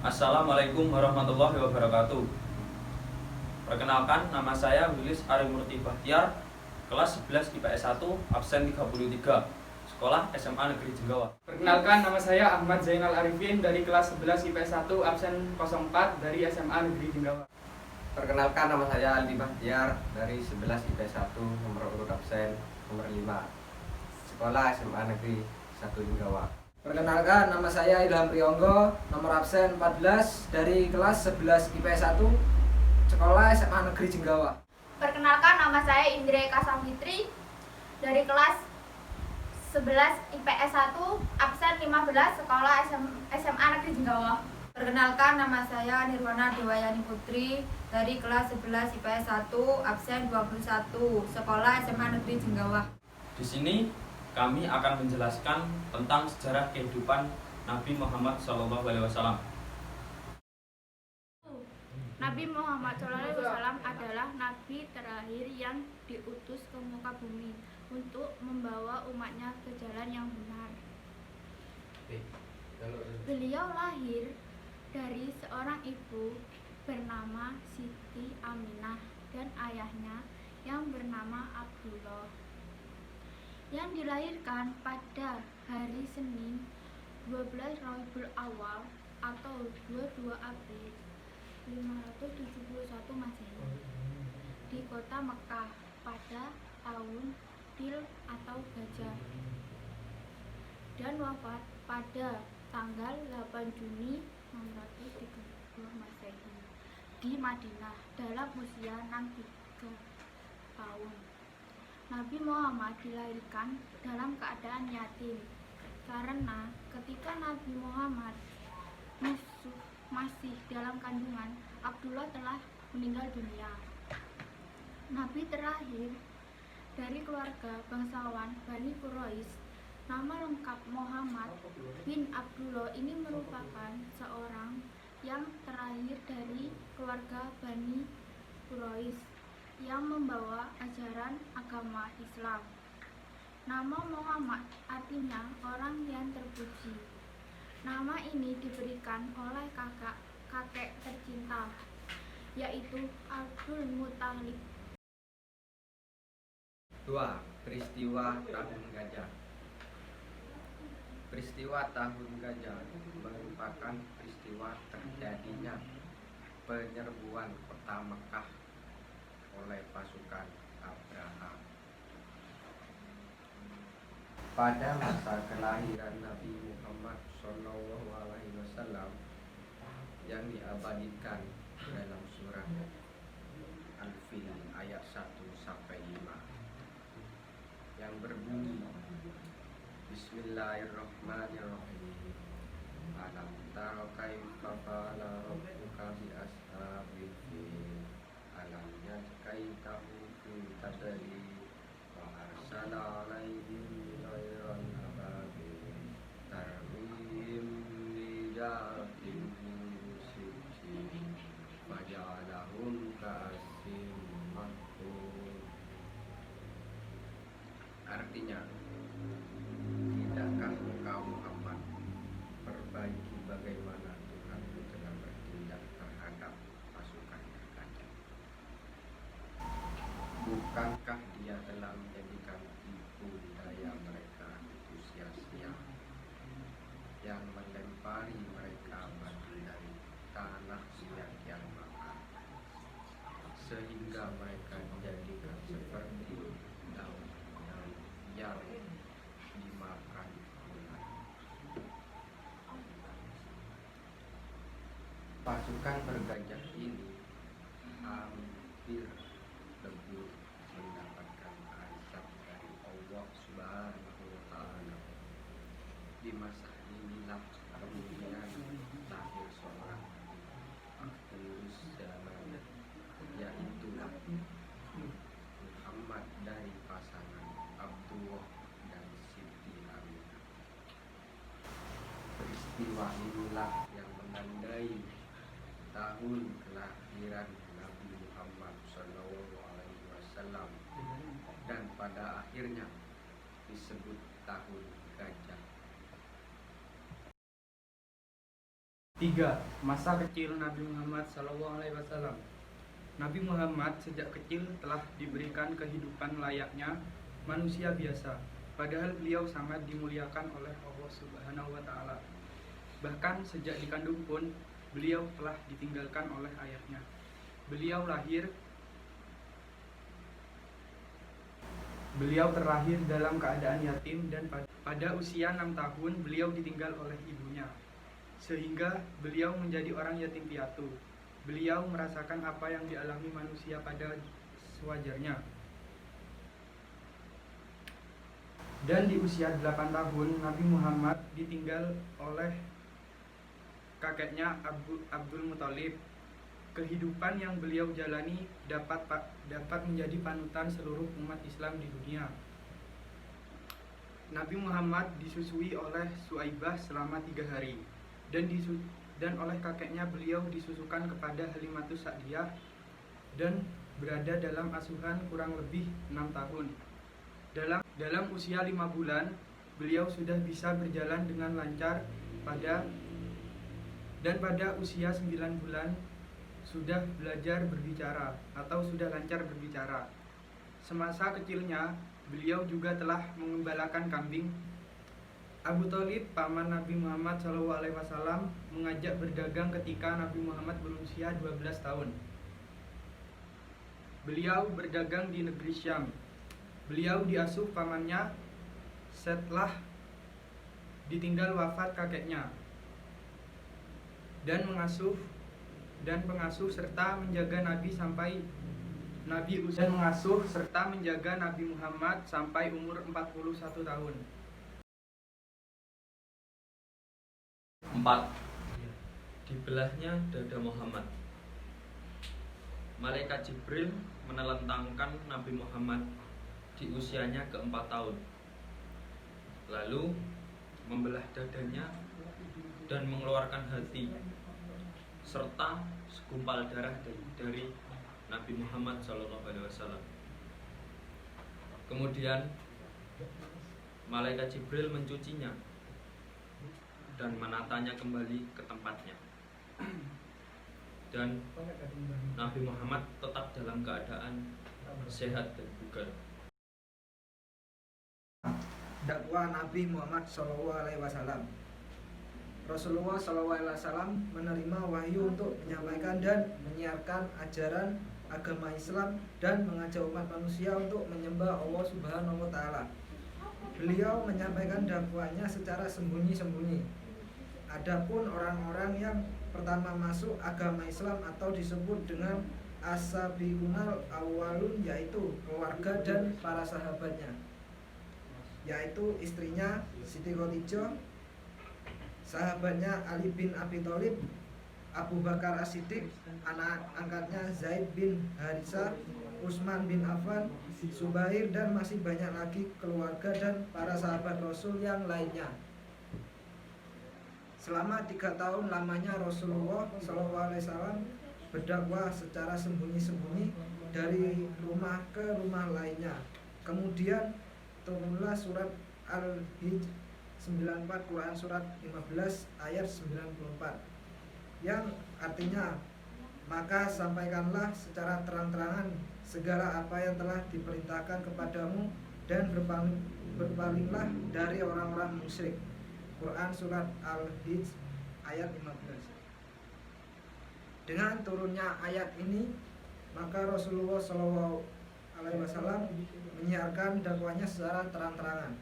Assalamualaikum warahmatullahi wabarakatuh. Perkenalkan, nama saya Wilis Arimurti Bahtiar, kelas 11 IPS 1, absen 33, sekolah SMA Negeri Jenggawa. Perkenalkan, nama saya Ahmad Zainal Arifin dari kelas 11 IPS 1, absen 04 dari SMA Negeri Jenggawa. Perkenalkan, nama saya Aldi Bahtiar dari 11 IPS 1, nomor urut absen nomor 5, sekolah SMA Negeri 1 Jenggawa. Perkenalkan, nama saya Ilham Priyonggo, nomor absen 14 dari kelas 11 IPS 1, sekolah SMA Negeri Jenggawa. Perkenalkan, nama saya Indre Kasafitri dari kelas 11 IPS 1, absen 15, sekolah SMA Negeri Jenggawa. Perkenalkan, nama saya Nirwana Dewayani Putri dari kelas 11 IPS 1, absen 21, sekolah SMA Negeri Jenggawa. Di sini kami akan menjelaskan tentang sejarah kehidupan Nabi Muhammad SAW. Nabi Muhammad SAW adalah nabi terakhir yang diutus ke muka bumi untuk membawa umatnya ke jalan yang benar. Beliau lahir dari seorang ibu bernama Siti Aminah dan ayahnya yang bernama Abdullah, yang dilahirkan pada hari Senin 12 Rabiul Awal atau 22 April 571 Masehi di kota Mekah pada tahun Fil atau Gajah, dan wafat pada tanggal 8 Juni 632 Masehi di Madinah dalam usia 63 tahun. Nabi Muhammad dilahirkan dalam keadaan yatim karena ketika Nabi Muhammad masih dalam kandungan, Abdullah telah meninggal dunia. Nabi terakhir dari keluarga bangsawan Bani Quraisy, nama lengkap Muhammad bin Abdullah ini merupakan seorang yang terakhir dari keluarga Bani Quraisy yang membawa ajaran agama Islam. Nama Muhammad artinya orang yang terpuji. Nama ini diberikan oleh kakek tercinta, yaitu Abdul Muthalib. 2. Peristiwa Tahun Gajah. Peristiwa Tahun Gajah merupakan peristiwa terjadinya penyerbuan kota Mekah oleh pasukan Abraham. Pada masa kelahiran Nabi Muhammad SAW yang diabadikan dalam surat Al-Fil ayat 1-5 yang berbunyi, Bismillahirrahmanirrahim. Alam tara kaifa fa'ala rabbuka bi ashabil fil. Alam yajkaitahu fi tadli wa arsala alaihim tayran ababil tarmihim bijaratin min sijil faja'alahum ka'asfin ma'kul. Artinya, tidakkah engkau Muhammad perbaiki bagaimana Tuhan telah bertindak terhadap pasukan gajah? Bukankah dia telah menjadikan tipu daya mereka itu sia-sia, yang melempari mereka batu dari tanah yang mahal, sehingga mereka dijadikan seperti daun yang dimakan ulat. Pasukan bergajah ini hampir lebur mendapatkan azab dari Allah Subhanahu wa Ta'ala. Di masa inilah kemudian lahir seorang akhirus zaman, yaitu Muhammad dari pasangan Abdullah dan Siti Aminah. Peristiwa inilah yang menandai tahun kelahiran Nabi Muhammad SAW dan pada akhirnya disebut tahun gajah. 3. Masa kecil Nabi Muhammad SAW. Nabi Muhammad sejak kecil telah diberikan kehidupan layaknya manusia biasa, padahal beliau sangat dimuliakan oleh Allah Subhanahu wa Ta'ala. Bahkan sejak dikandung pun beliau telah ditinggalkan oleh ayahnya. Beliau terlahir dalam keadaan yatim dan pada usia 6 tahun beliau ditinggal oleh ibunya, sehingga beliau menjadi orang yatim piatu. Beliau merasakan apa yang dialami manusia pada sewajarnya. Dan di usia 8 tahun Nabi Muhammad ditinggal oleh kakeknya Abdul Muthalib. Kehidupan yang beliau jalani dapat menjadi panutan seluruh umat Islam di dunia. Nabi Muhammad disusui oleh Suaibah selama 3 hari dan oleh kakeknya beliau disusukan kepada Halimatus Sa'diyah dan berada dalam asuhan kurang lebih 6 tahun. Dalam usia 5 bulan beliau sudah bisa berjalan dengan lancar pada usia 9 bulan sudah belajar berbicara atau sudah lancar berbicara. Semasa kecilnya beliau juga telah mengembalakan kambing. Abu Thalib, paman Nabi Muhammad SAW, mengajak berdagang ketika Nabi Muhammad berusia 12 tahun. Beliau berdagang di negeri Syam. Beliau diasuh pamannya setelah ditinggal wafat kakeknya, dan pengasuh serta menjaga Nabi Muhammad sampai umur 41 tahun. 4. Dibelahnya dada Muhammad. Malaikat Jibril menelentangkan Nabi Muhammad di usianya ke-4 tahun, lalu membelah dadanya dan mengeluarkan hati serta segumpal darah dari Nabi Muhammad SAW. Kemudian malaikat Jibril mencucinya dan menatanya kembali ke tempatnya, dan Nabi Muhammad tetap dalam keadaan sehat dan bugar. Dakwah Nabi Muhammad SAW. Rasulullah SAW menerima wahyu untuk menyampaikan dan menyiarkan ajaran agama Islam dan mengajak umat manusia untuk menyembah Allah Subhanahu wa Ta'ala. Beliau menyampaikan dakwahnya secara sembunyi-sembunyi. Adapun orang-orang yang pertama masuk agama Islam atau disebut dengan as-sabiqunal awwalun, yaitu keluarga dan para sahabatnya, yaitu istrinya Siti Khadijah, sahabatnya Ali bin Abi Thalib, Abu Bakar As-Siddiq, anak angkatnya Zaid bin Haritsah, Utsman bin Affan, Zubair, dan masih banyak lagi keluarga dan para sahabat Rasul yang lainnya. Selama 3 tahun lamanya Rasulullah SAW berdakwah secara sembunyi-sembunyi dari rumah ke rumah lainnya. Kemudian turunlah surat Al-Hijr 94, Quran surat 15 ayat 94, yang artinya, maka sampaikanlah secara terang-terangan segala apa yang telah diperintahkan kepadamu dan berpalinglah dari orang-orang musyrik. Quran surat Al-Hijr ayat 15. Dengan turunnya ayat ini, maka Rasulullah SAW menyiarkan dakwahnya secara terang-terangan.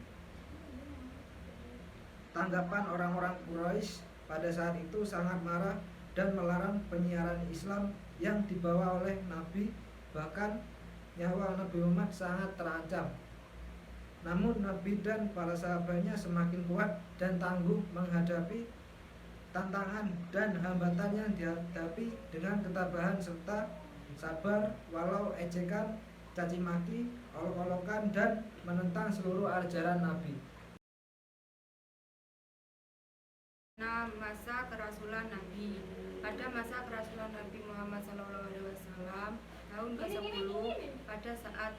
Tanggapan orang-orang Quraisy pada saat itu sangat marah dan melarang penyiaran Islam yang dibawa oleh Nabi, bahkan nyawa Nabi Muhammad sangat terancam. Namun Nabi dan para sahabatnya semakin kuat dan tangguh menghadapi tantangan dan hambatan yang dihadapi dengan ketabahan serta sabar walau ejekan, caci maki, olok-olokan, dan menentang seluruh ajaran Nabi. Masa kerasulan Nabi. Pada masa kerasulan Nabi Muhammad SAW tahun ke-10, pada saat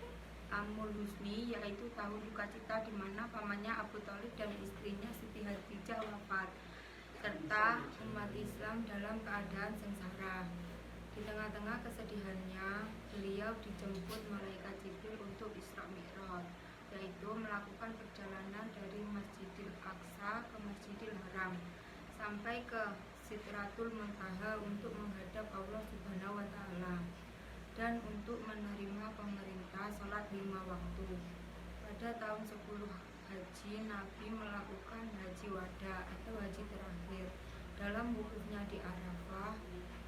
Amul Husni, yaitu tahun duka cita, di mana pamannya Abu Thalib dan istrinya Siti Khadijah wafat. serta umat Islam dalam keadaan sengsara. Di tengah-tengah kesedihannya, beliau dijemput malaikat Jibril untuk Isra Mi'raj, yaitu melakukan perjalanan dari Masjidil Aqsa ke Masjidil Haram sampai ke Sidratul Muntaha untuk menghadap Allah Subhanahu wa Ta'ala dan untuk menerima pemerintah sholat 5 waktu. Pada tahun 10 Haji, Nabi melakukan haji wada atau haji terakhir. Dalam wukufnya di Arafah,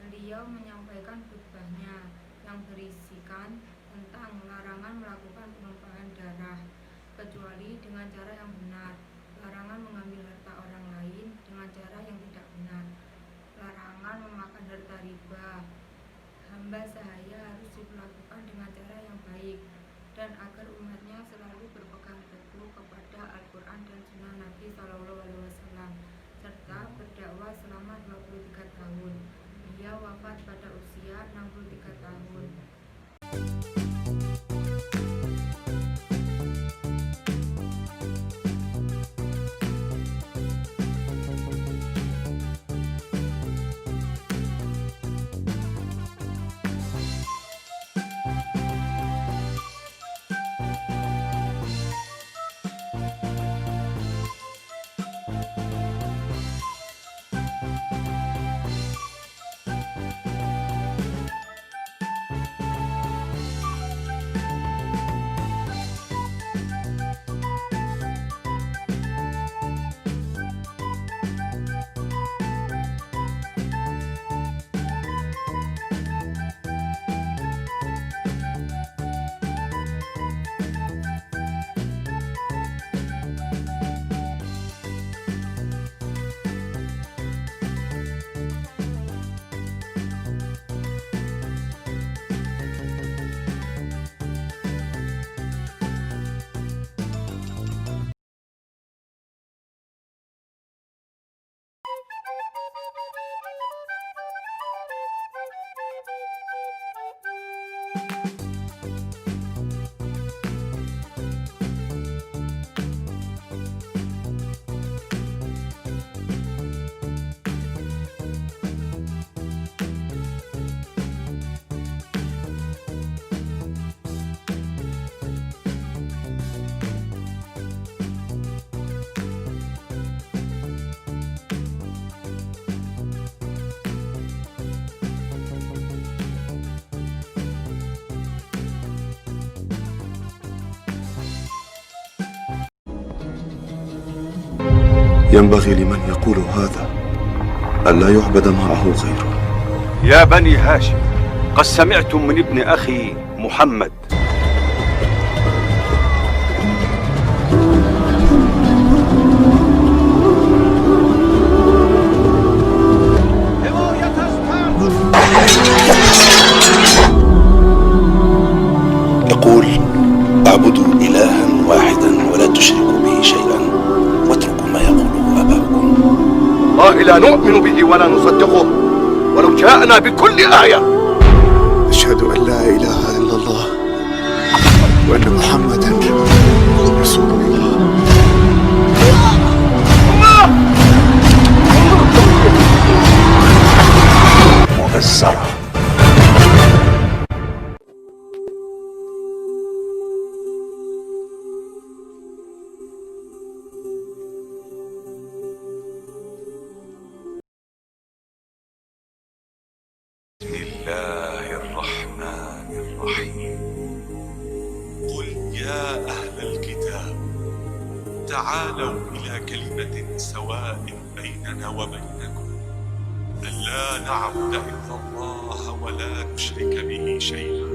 beliau menyampaikan khutbahnya yang berisikan tentang larangan melakukan penumpahan darah kecuali dengan cara yang benar, larangan mengambil harta orang lain dengan cara yang tidak benar, larangan memakan harta riba, hamba sahaya harus diperlakukan dengan cara yang baik, dan agar umatnya selalu berpegang teguh kepada Al-Quran dan Sunnah Nabi SAW, serta berdakwah selama 23 tahun. Dia wafat pada usia 63 tahun. ينبغي لمن يقول هذا ألا يعبد معه غيره. يا بني هاشم، قد سمعتم من ابن أخي محمد يقول: اعبدوا إلها واحدا ولا تشركوا به شيئا واتركوا ما يقوله آباؤكم. والله لا نؤمن به ولا نصدقه ولو جاءنا بكل آية. أشهد أن لا إله إلا الله وأن محمدا رسول الله. مؤزرة. بسم الله الرحمن الرحيم. قل يا أهل الكتاب تعالوا إلى كلمة سواء بيننا وبينكم ألا نعبد إلا الله ولا نشرك به شيئا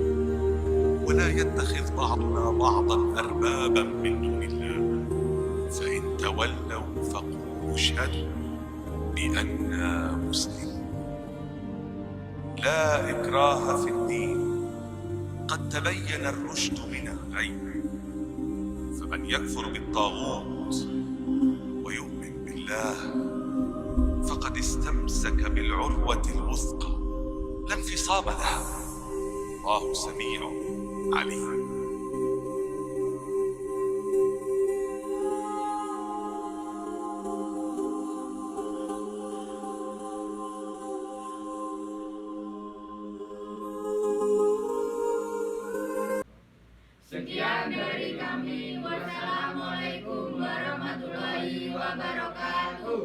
ولا يتخذ بعضنا بعضا أربابا من دون الله فإن تولوا فقولوا اشهدوا بأننا مسلمون. لا إكراه في الدين، قد تبين الرشد من الغي، فمن يكفر بالطاغوت ويؤمن بالله فقد استمسك بالعروة الوثقى لا انفصام لها، الله سميع عليم. Sekian dari kami. Wassalamualaikum warahmatullahi wabarakatuh.